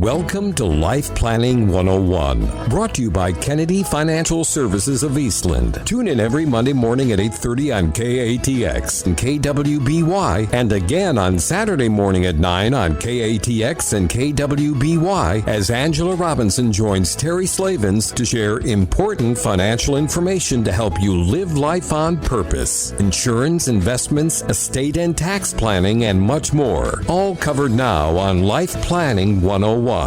Welcome to Life Planning 101, brought to you by Kennedy Financial Services of Eastland. Tune in every Monday morning at 8:30 on KATX and KWBY, and again on Saturday morning at 9 on KATX and KWBY as Angela Robinson joins Terry Slavens to share important financial information to help you live life on purpose. Insurance, investments, estate and tax planning, and much more. All covered now on Life Planning 101.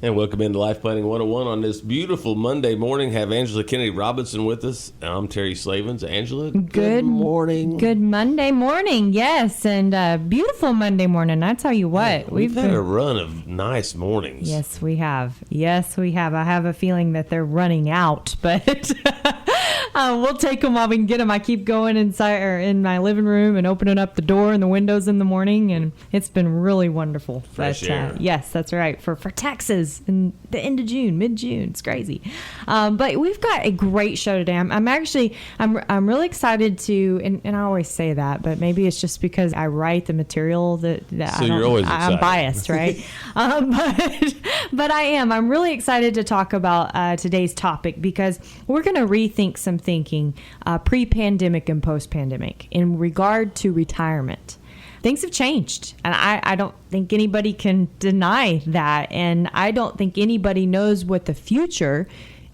And welcome into Life Planning 101 on this beautiful Monday morning. Have Angela Kennedy Robinson with us. I'm Terry Slavens. Angela, good morning. Good Monday morning, yes, and beautiful Monday morning. I tell you what, we've had a run of nice mornings. Yes, we have. I have a feeling that they're running out, but we'll take them while we can get them. I keep going inside or in my living room and opening up the door and the windows in the morning, and it's been really wonderful. Fresh air. Yes, that's right. For Texas in the end of June, mid-June, it's crazy. But we've got a great show today. I'm really excited to, and I always say that, but maybe it's just because I write the material that so you're always excited. I'm biased, right? But I am. I'm really excited to talk about today's topic because we're going to rethink some thinking pre-pandemic and post-pandemic in regard to retirement. Things have changed, and I don't think anybody can deny that, and I don't think anybody knows what the future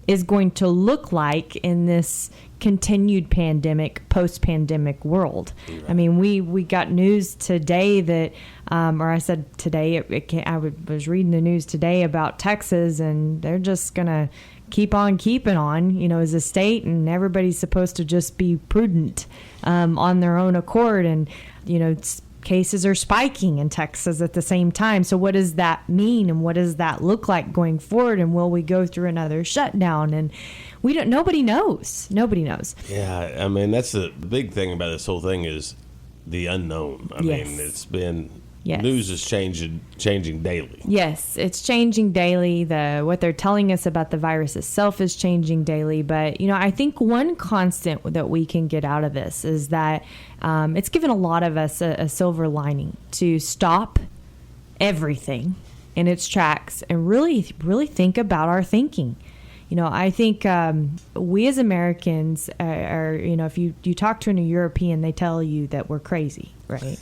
is going to look like in this continued pandemic, post-pandemic world. Right. I mean, we got news today that, or I said today, I was reading the news today about Texas, and they're just going to keep on keeping on, as a state, and everybody's supposed to just be prudent on their own accord, and, cases are spiking in Texas at the same time. So what does that mean, and what does that look like going forward? And will we go through another shutdown? And nobody knows. Yeah, I mean, that's the big thing about this whole thing is the unknown. I mean, it's been news is changing daily. Yes, it's changing daily. What they're telling us about the virus itself is changing daily. But, I think one constant that we can get out of this is that it's given a lot of us a silver lining to stop everything in its tracks and really, really think about our thinking. I think we as Americans are, if you talk to a European, they tell you that we're crazy, right?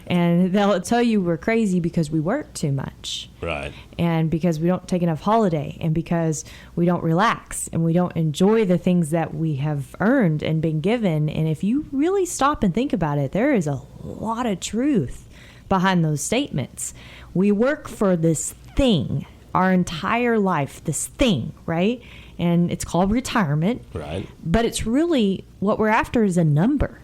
And they'll tell you we're crazy because we work too much. Right. And because we don't take enough holiday, and because we don't relax, and we don't enjoy the things that we have earned and been given. And if you really stop and think about it, there is a lot of truth behind those statements. We work for this thing our entire life, this thing, right? And it's called retirement. Right. But it's really what we're after is a number.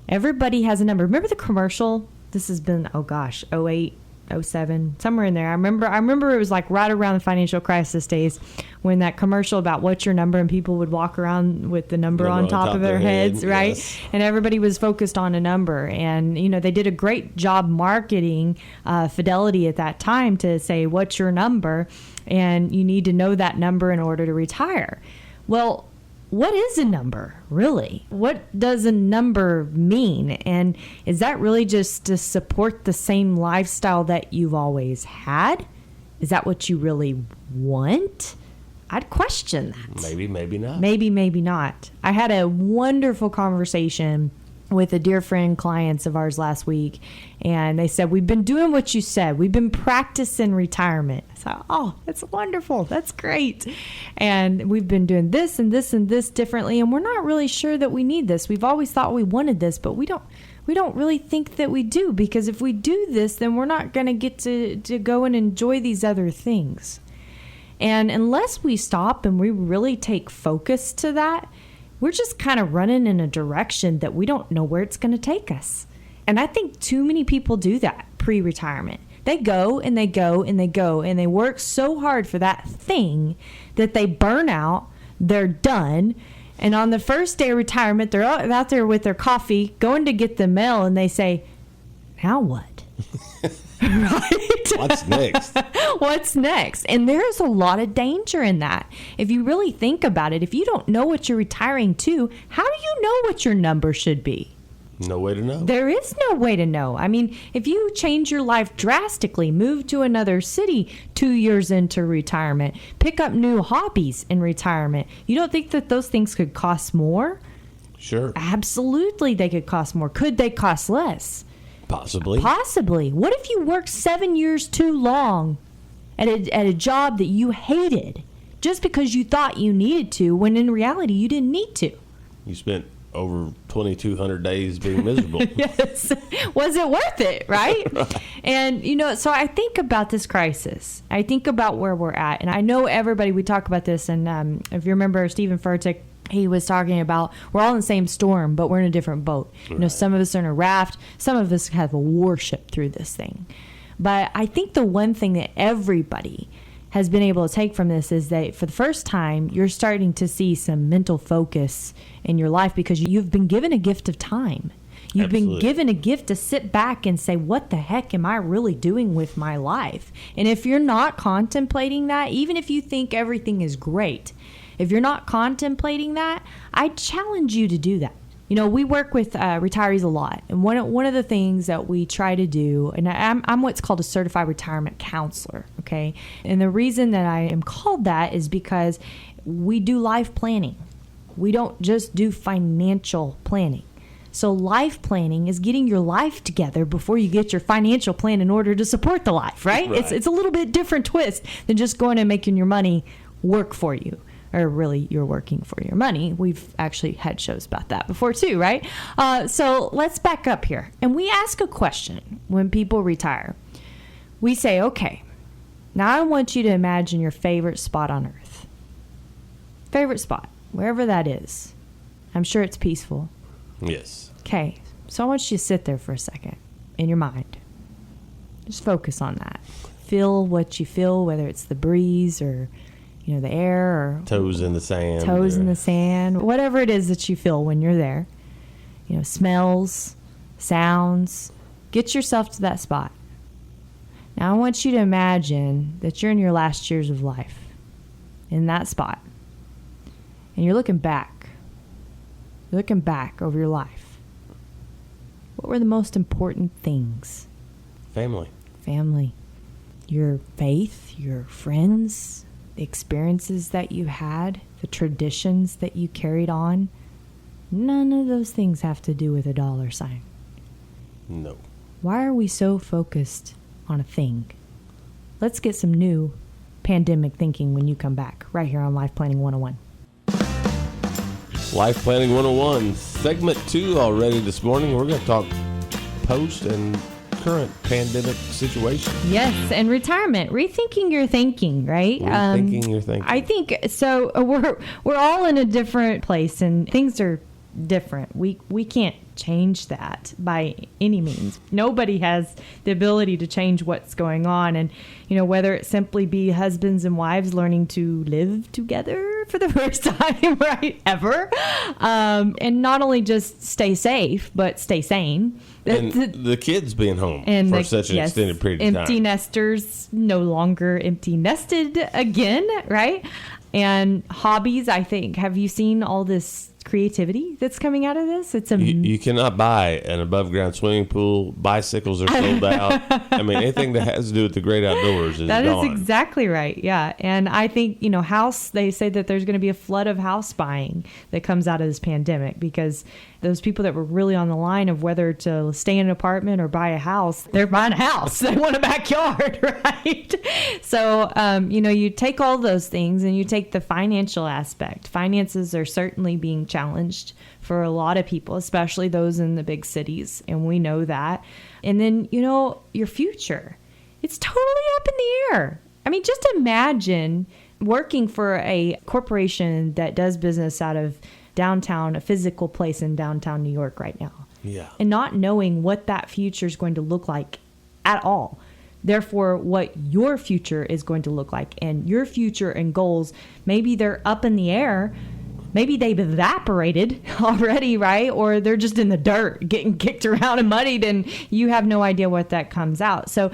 Everybody has a number. Remember the commercial? This has been, 08, 07, somewhere in there. I remember it was like right around the financial crisis days when that commercial about what's your number, and people would walk around with the number on top of their heads, right? Yes. And everybody was focused on a number. And, they did a great job marketing Fidelity at that time to say, what's your number? And you need to know that number in order to retire. Well, what is a number, really? What does a number mean? And is that really just to support the same lifestyle that you've always had? Is that what you really want? I'd question that. Maybe not. Maybe not. I had a wonderful conversation with a dear friend, clients of ours last week, and they said, we've been doing what you said. We've been practicing retirement. So, that's wonderful. That's great. And we've been doing this and this and this differently, and we're not really sure that we need this. We've always thought we wanted this, but we don't really think that we do, because if we do this, then we're not going to get to go and enjoy these other things. And unless we stop and we really take focus to that, we're just kind of running in a direction that we don't know where it's going to take us. And I think too many people do that pre-retirement. They go and they go and they go, and they work so hard for that thing that they burn out, they're done. And on the first day of retirement, they're out there with their coffee, going to get the mail, and they say, now what? Right? What's next? What's next? And there's a lot of danger in that. If you really think about it, if you don't know what you're retiring to, how do you know what your number should be? No way to know. There is no way to know. I mean, if you change your life drastically, move to another city 2 years into retirement, pick up new hobbies in retirement, you don't think that those things could cost more? Sure. Absolutely, they could cost more. Could they cost less? Possibly. Possibly. What if you worked 7 years too long at a job that you hated just because you thought you needed to, when in reality you didn't need to? You spent over 2,200 days being miserable. Yes. Was it worth it, right? Right. And, so I think about this crisis. I think about where we're at. And I know everybody, we talk about this. And if you remember Stephen Furtick, he was talking about we're all in the same storm, but we're in a different boat. Right. Some of us are in a raft. Some of us have a warship through this thing. But I think the one thing that everybody has been able to take from this is that for the first time, you're starting to see some mental focus in your life because you've been given a gift of time. You've Absolutely. been given a gift to sit back and say, what the heck am I really doing with my life? And if you're not contemplating that, even if you think everything is great, if you're not contemplating that, I challenge you to do that. We work with retirees a lot, and one of the things that we try to do, and I'm what's called a certified retirement counselor, okay? And the reason that I am called that is because we do life planning. We don't just do financial planning. So life planning is getting your life together before you get your financial plan in order to support the life, right? Right. It's a little bit different twist than just going and making your money work for you. Or really, you're working for your money. We've actually had shows about that before too, right? So let's back up here. And we ask a question when people retire. We say, okay, now I want you to imagine your favorite spot on earth. Favorite spot, wherever that is. I'm sure it's peaceful. Yes. Okay, so I want you to sit there for a second in your mind. Just focus on that. Feel what you feel, whether it's the breeze or the air or Toes in the sand. in the sand, whatever it is that you feel when you're there. Smells, sounds. Get yourself to that spot. Now I want you to imagine that you're in your last years of life in that spot. And you're looking back. You're looking back over your life. What were the most important things? Family. Family. Your faith, your friends, the experiences that you had, the traditions that you carried on. None of those things have to do with a dollar sign. No. Why are we so focused on a thing? Let's get some new pandemic thinking when you come back, right here on Life Planning 101. Life Planning 101, segment 2 already this morning. We're going to talk post and current pandemic situation. Yes, and retirement, rethinking your thinking, right? Rethinking your thinking. I think so. We're all in a different place, and things are different. We can't change that by any means. Nobody has the ability to change what's going on, and whether it simply be husbands and wives learning to live together for the first time, right, ever, and not only just stay safe but stay sane. And the kids being home And for such an extended period of time. Empty nesters no longer empty nested again, right? And hobbies, I think. Have you seen all this creativity that's coming out of this? It's You cannot buy an above ground swimming pool. Bicycles are sold out. I mean, anything that has to do with the great outdoors is that gone. is exactly right. Yeah. And I think, they say that there's going to be a flood of house buying that comes out of this pandemic because those people that were really on the line of whether to stay in an apartment or buy a house, they're buying a house. They want a backyard, right? So, you take all those things and you take the financial aspect. Finances are certainly being challenged for a lot of people, especially those in the big cities. And we know that. And then, your future, it's totally up in the air. I mean, just imagine working for a corporation that does business out of downtown, a physical place in downtown New York right now. Yeah. And not knowing what that future is going to look like at all. Therefore, what your future is going to look like and your future and goals, maybe they're up in the air. Maybe they've evaporated already, right? Or they're just in the dirt getting kicked around and muddied and you have no idea what that comes out. So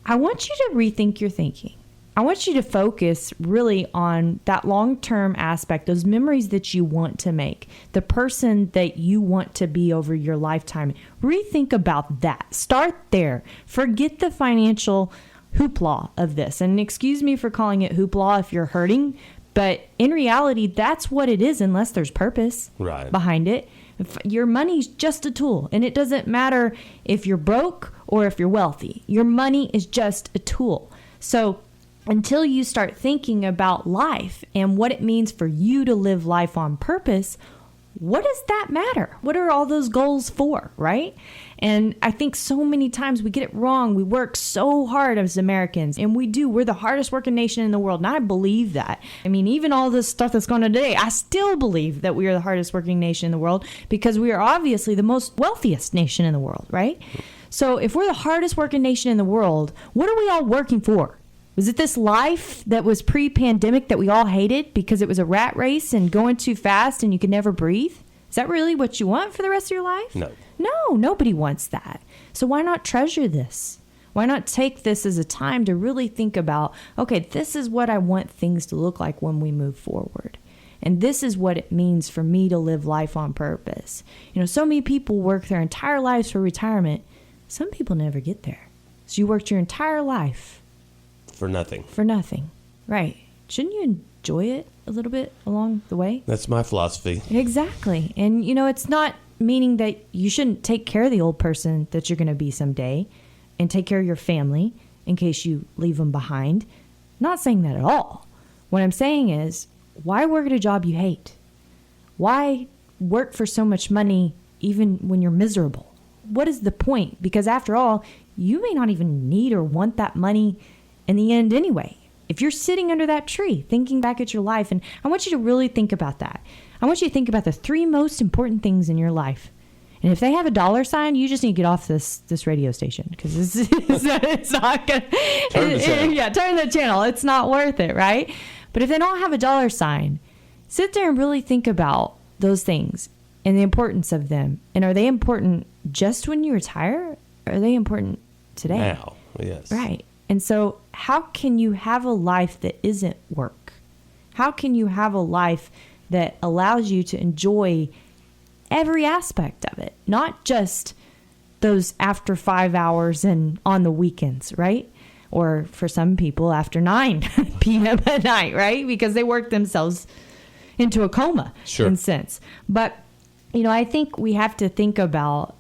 I want you to rethink your thinking. I want you to focus really on that long-term aspect, those memories that you want to make, the person that you want to be over your lifetime. Rethink about that. Start there. Forget the financial hoopla of this. And excuse me for calling it hoopla if you're hurting, but in reality, that's what it is unless there's purpose behind it. Your money's just a tool, and it doesn't matter if you're broke or if you're wealthy. Your money is just a tool. So until you start thinking about life and what it means for you to live life on purpose, what does that matter? What are all those goals for, right? And I think so many times we get it wrong. We work so hard as Americans, and we're the hardest working nation in the world. And I believe that. I mean, even all this stuff that's going on today, I still believe that we are the hardest working nation in the world because we are obviously the most wealthiest nation in the world, right? So if we're the hardest working nation in the world, what are we all working for? Was it this life that was pre-pandemic that we all hated because it was a rat race and going too fast and you could never breathe? Is that really what you want for the rest of your life? No, nobody wants that. So why not treasure this? Why not take this as a time to really think about, okay, this is what I want things to look like when we move forward. And this is what it means for me to live life on purpose. You know, so many people work their entire lives for retirement. Some people never get there. So you worked your entire life for nothing. For nothing. Right. Shouldn't you enjoy it a little bit along the way? That's my philosophy. Exactly. And, you know, it's not meaning that you shouldn't take care of the old person that you're going to be someday and take care of your family in case you leave them behind. Not saying that at all. What I'm saying is, why work at a job you hate? Why work for so much money even when you're miserable? What is the point? Because after all, you may not even need or want that money in the end anyway. If you're sitting under that tree thinking back at your life, and I want you to really think about that. I want you to think about the 3 most important things in your life. And if they have a dollar sign, you just need to get off this radio station because it's not going to... turn the channel. It's not worth it, right? But if they don't have a dollar sign, sit there and really think about those things and the importance of them. And are they important just when you retire? Or are they important today? Now, yes. Right. And so how can you have a life that isn't work? How can you have a life that allows you to enjoy every aspect of it, not just those after 5 hours and on the weekends, right? Or for some people after 9 p.m. at night, right? Because they work themselves into a coma in a sense. But, you know, I think we have to think about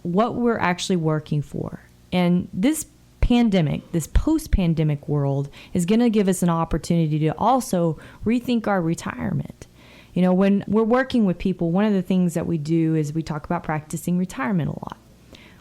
what we're actually working for. And this pandemic, this post-pandemic world is going to give us an opportunity to also rethink our retirement. You know, when we're working with people, one of the things that we do is we talk about practicing retirement a lot.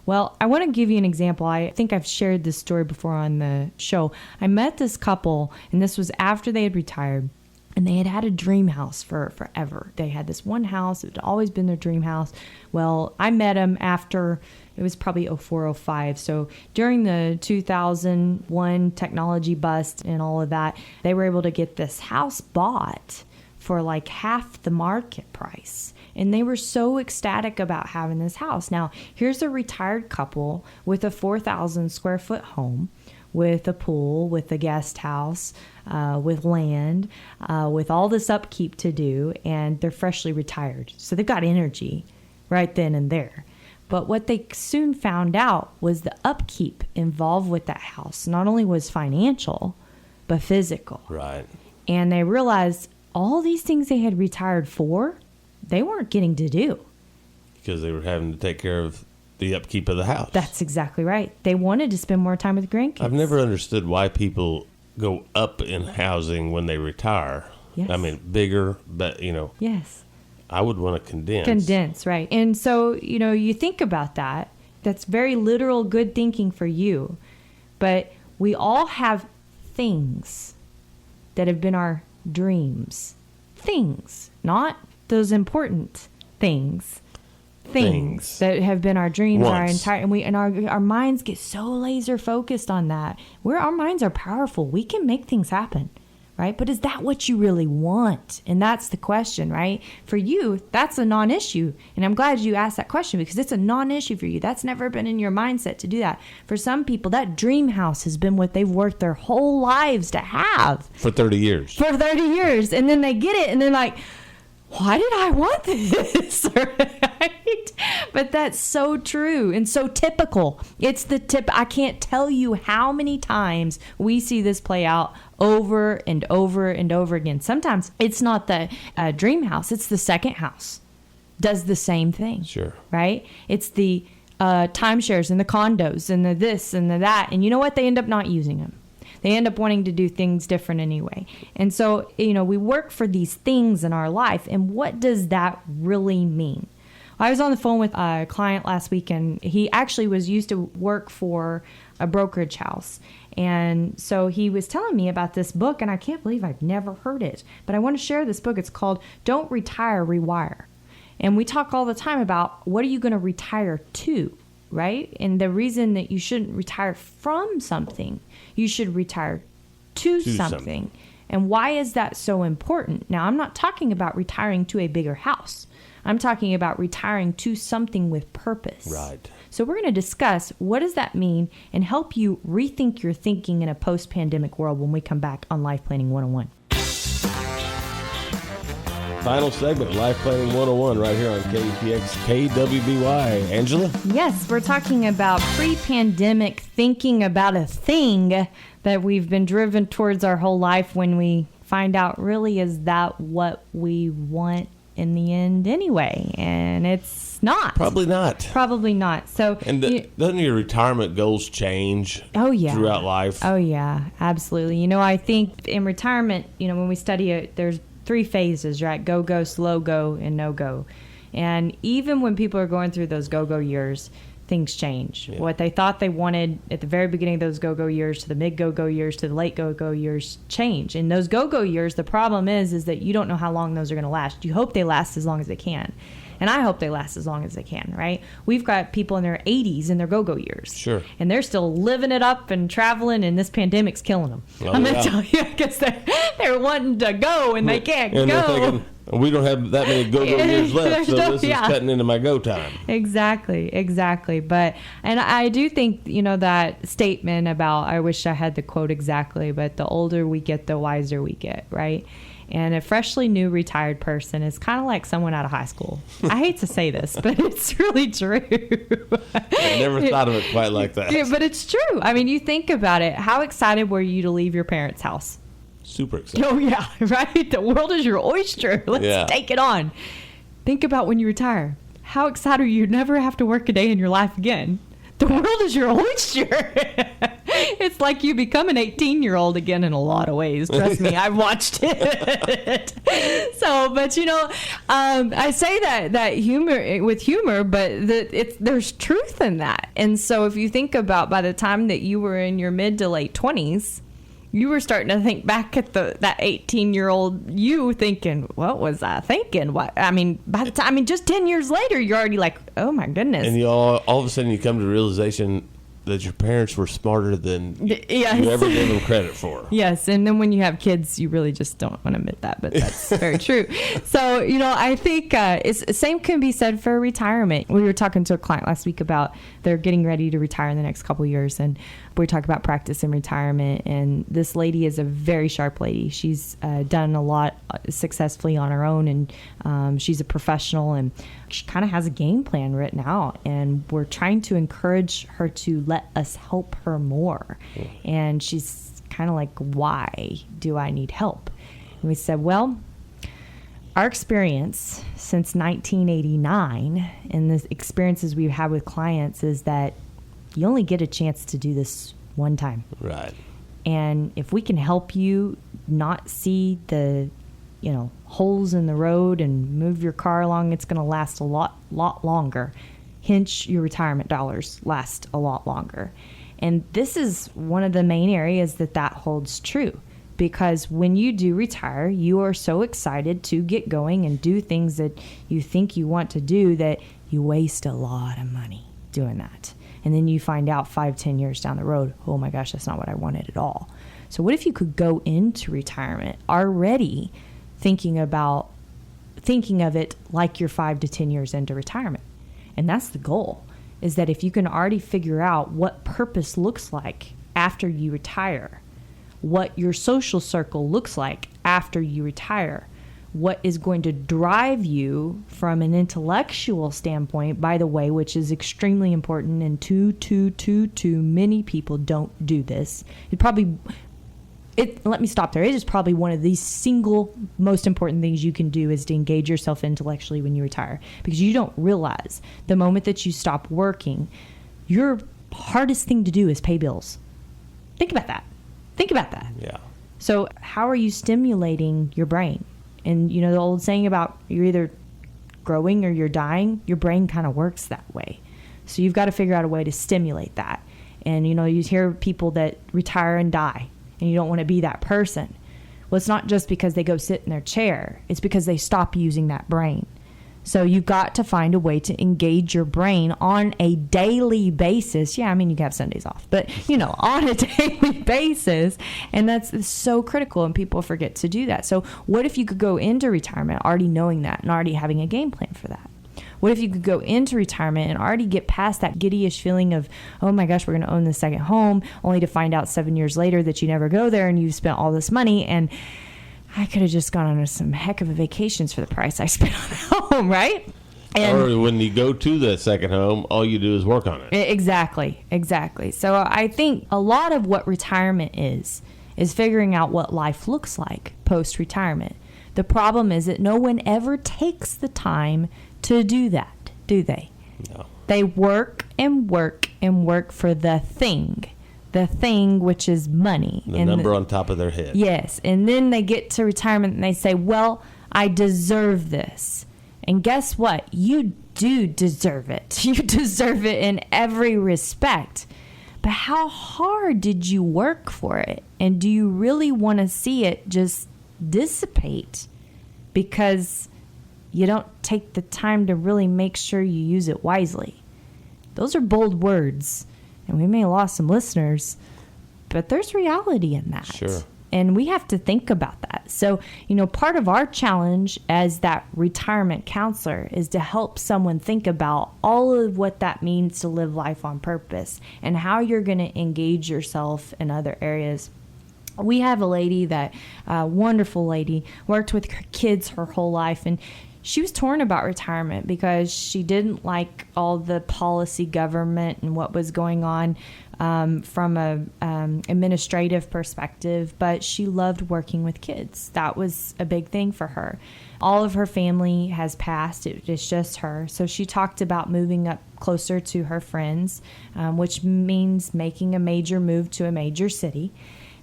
Well, I want to give you an example. I think I've shared this story before on the show. I met this couple, and this was after they had retired, and they had had a dream house for forever. They had this one house. It had always been their dream house. Well, I met them after, it was probably 04, 05. So during the 2001 technology bust and all of that, they were able to get this house bought for like half the market price. And they were so ecstatic about having this house. Now, here's a retired couple with a 4,000 square foot home, with a pool, with a guest house, with land, with all this upkeep to do, and they're freshly retired. So they've got energy right then and there. But what they soon found out was the upkeep involved with that house not only was financial, but physical. Right. And they realized all these things they had retired for, they weren't getting to do. Because they were having to take care of the upkeep of the house. That's exactly right. They wanted to spend more time with grandkids. I've never understood why people go up in housing when they retire. Yes. I mean, bigger, but, you know. Yes. I would want to condense. Condense, right. And so, you know, you think about that. That's very literal good thinking for you. But we all have things that have been our dreams. Things, not those important things. Things that have been our dreams our entire, and our minds get so laser focused on that. Our minds are powerful. We can make things happen, right? But is that what you really want? And that's the question, right? For you, that's a non-issue. And I'm glad you asked that question because it's a non-issue for you. That's never been in your mindset to do that. For some people, that dream house has been what they've worked their whole lives to have. For 30 years. For 30 years. And then they get it and they're like, why did I want this? Right? But that's so true and so typical. It's the tip. I can't tell you how many times we see this play out over and over and over again. Sometimes it's not the dream house. It's the second house. Does the same thing. Sure. Right? It's the timeshares and the condos and the this and the that. And you know what? They end up not using them. They end up wanting to do things different anyway. And so, we work for these things in our life. And what does that really mean? I was on the phone with a client last week, and he actually was used to work for a brokerage house. And so he was telling me about this book, and I can't believe I've never heard it. But I want to share this book. It's called Don't Retire, Rewire. And we talk all the time about what are you going to retire to, right? And the reason that you shouldn't retire from something, you should retire to something. And why is that so important? Now, I'm not talking about retiring to a bigger house. I'm talking about retiring to something with purpose. Right. So we're going to discuss what does that mean and help you rethink your thinking in a post-pandemic world when we come back on Life Planning 101. Final segment, Life Planning 101, right here on KTX KWBY. Angela? Yes, we're talking about pre-pandemic thinking about a thing that we've been driven towards our whole life when we find out really is that what we want in the end anyway, and it's not. Probably not. Probably not. So, and doesn't your retirement goals change? Oh yeah, throughout life. Oh yeah, absolutely. I think in retirement, when we study it, there's 3 phases, right? Go, slow go, and no go. And even when people are going through those go years, things change. Yeah. What they thought they wanted at the very beginning of those go years to the mid go years to the late go years change. And those go years, the problem is that you don't know how long those are going to last. You hope they last as long as they can. And I hope they last as long as they can, right? We've got people in their 80s in their go years. Sure. And they're still living it up and traveling, and this pandemic's killing them. Oh, I'm going to tell you, because they're wanting to go, and they can't and go. They're thinking, we don't have that many go years left, so this is cutting into my go time. Exactly. But, and I do think, that statement about, I wish I had the quote exactly, but the older we get, the wiser we get, right? And a freshly new retired person is kind of like someone out of high school. I hate to say this, but it's really true. I never thought of it quite like that. Yeah, but it's true. I mean, you think about it. How excited were you to leave your parents' house? Super excited. Oh, yeah, right? The world is your oyster. Let's take it on. Think about when you retire. How excited are you to never have to work a day in your life again? The world is your oyster. It's like you become an 18-year-old again in a lot of ways. Trust me, I've watched it. So, but I say that humor with humor, but there's truth in that. And so, if you think about by the time that you were in your mid to late 20s, you were starting to think back at that 18-year-old you thinking, what was I thinking? By the time, just 10 years later, you're already like, oh my goodness. And all of a sudden you come to the realization that your parents were smarter than you ever gave them credit for. Yes, and then when you have kids, you really just don't want to admit that, but that's very true. So, I think same can be said for retirement. We were talking to a client last week about they're getting ready to retire in the next couple of years, and we talk about practice in retirement, and this lady is a very sharp lady. She's done a lot successfully on her own, and she's a professional, and she kind of has a game plan written out, and we're trying to encourage her to let us help her more. And she's kind of like, why do I need help? And we said, well, our experience since 1989 and the experiences we've had with clients is that you only get a chance to do this one time. Right. And if we can help you not see the holes in the road and move your car along, it's going to last a lot longer. Hence, your retirement dollars last a lot longer. And this is one of the main areas that holds true. Because when you do retire, you are so excited to get going and do things that you think you want to do that you waste a lot of money doing that. And then you find out 5-10 years down the road, oh my gosh, that's not what I wanted at all. So what if you could go into retirement already thinking of it like you're 5 to 10 years into retirement? And that's the goal, is that if you can already figure out what purpose looks like after you retire, what your social circle looks like after you retire, what is going to drive you from an intellectual standpoint, by the way, which is extremely important, and too many people don't do this. Let me stop there. It is probably one of the single most important things you can do is to engage yourself intellectually when you retire, because you don't realize the moment that you stop working, your hardest thing to do is pay bills. Think about that. Yeah. So how are you stimulating your brain? And you know the old saying about you're either growing or you're dying? Your brain kind of works that way. So you've got to figure out a way to stimulate that. And you know, you hear people that retire and die, and you don't want to be that person. Well, it's not just because they go sit in their chair. It's because they stop using that brain. So you've got to find a way to engage your brain on a daily basis. Yeah, I mean, you can have Sundays off, but, you know, on a daily basis. And that's so critical, and people forget to do that. So what if you could go into retirement already knowing that and already having a game plan for that? What if you could go into retirement and already get past that giddyish feeling of, oh my gosh, we're going to own the second home, only to find out 7 years later that you never go there and you've spent all this money, and I could have just gone on some heck of a vacations for the price I spent on a home, right? And or when you go to that second home, all you do is work on it. Exactly. So I think a lot of what retirement is figuring out what life looks like post-retirement. The problem is that no one ever takes the time to do that, do they? No. They work and work and work for the thing which is money. The number on top of their head. Yes. And then they get to retirement and they say, well, I deserve this. And guess what? You do deserve it. You deserve it in every respect. But how hard did you work for it? And do you really want to see it just dissipate because you don't take the time to really make sure you use it wisely? Those are bold words, and we may have lost some listeners, but there's reality in that. Sure. And we have to think about that. So, you know, part of our challenge as that retirement counselor is to help someone think about all of what that means to live life on purpose and how you're going to engage yourself in other areas. We have a lady that, wonderful lady, worked with kids her whole life, and she was torn about retirement because she didn't like all the policy government and what was going on from a administrative perspective, but she loved working with kids. That was a big thing for her. All of her family has passed. It's just her. So she talked about moving up closer to her friends, which means making a major move to a major city.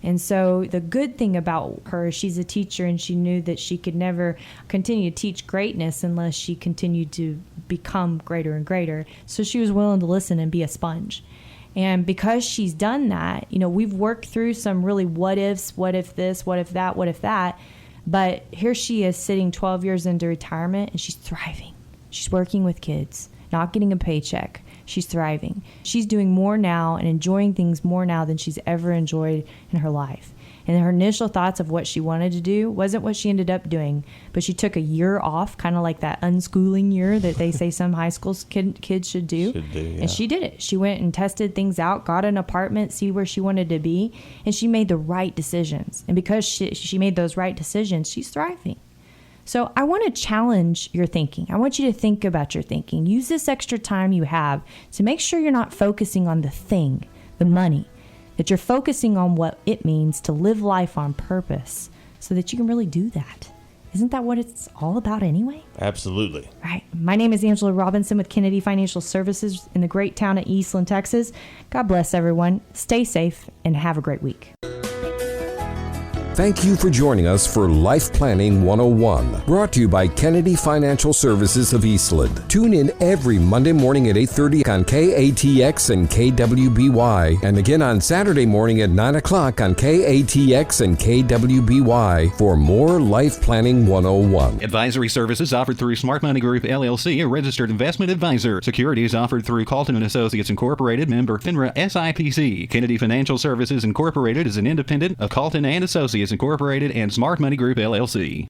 And so the good thing about her, she's a teacher, and she knew that she could never continue to teach greatness unless she continued to become greater and greater. So she was willing to listen and be a sponge. And because she's done that, you know, we've worked through some really what ifs, what if this, what if that, what if that. But here she is sitting 12 years into retirement, and she's thriving. She's working with kids, not getting a paycheck. She's thriving. She's doing more now and enjoying things more now than she's ever enjoyed in her life. And her initial thoughts of what she wanted to do wasn't what she ended up doing, but she took a year off, kind of like that unschooling year that they say some high school kids should do. Yeah. And she did it. She went and tested things out, got an apartment, see where she wanted to be, and she made the right decisions. And because she made those right decisions, she's thriving. So I want to challenge your thinking. I want you to think about your thinking. Use this extra time you have to make sure you're not focusing on the thing, the money, that you're focusing on what it means to live life on purpose so that you can really do that. Isn't that what it's all about anyway? Absolutely. Right. My name is Angela Robinson with Kennedy Financial Services in the great town of Eastland, Texas. God bless everyone. Stay safe and have a great week. Thank you for joining us for Life Planning 101, brought to you by Kennedy Financial Services of Eastland. Tune in every Monday morning at 8:30 on KATX and KWBY, and again on Saturday morning at 9 o'clock on KATX and KWBY for more Life Planning 101. Advisory services offered through Smart Money Group, LLC, a registered investment advisor. Securities offered through Calton & Associates Incorporated, member FINRA SIPC. Kennedy Financial Services Incorporated is an independent of Calton & Associates Incorporated and Smart Money Group, LLC.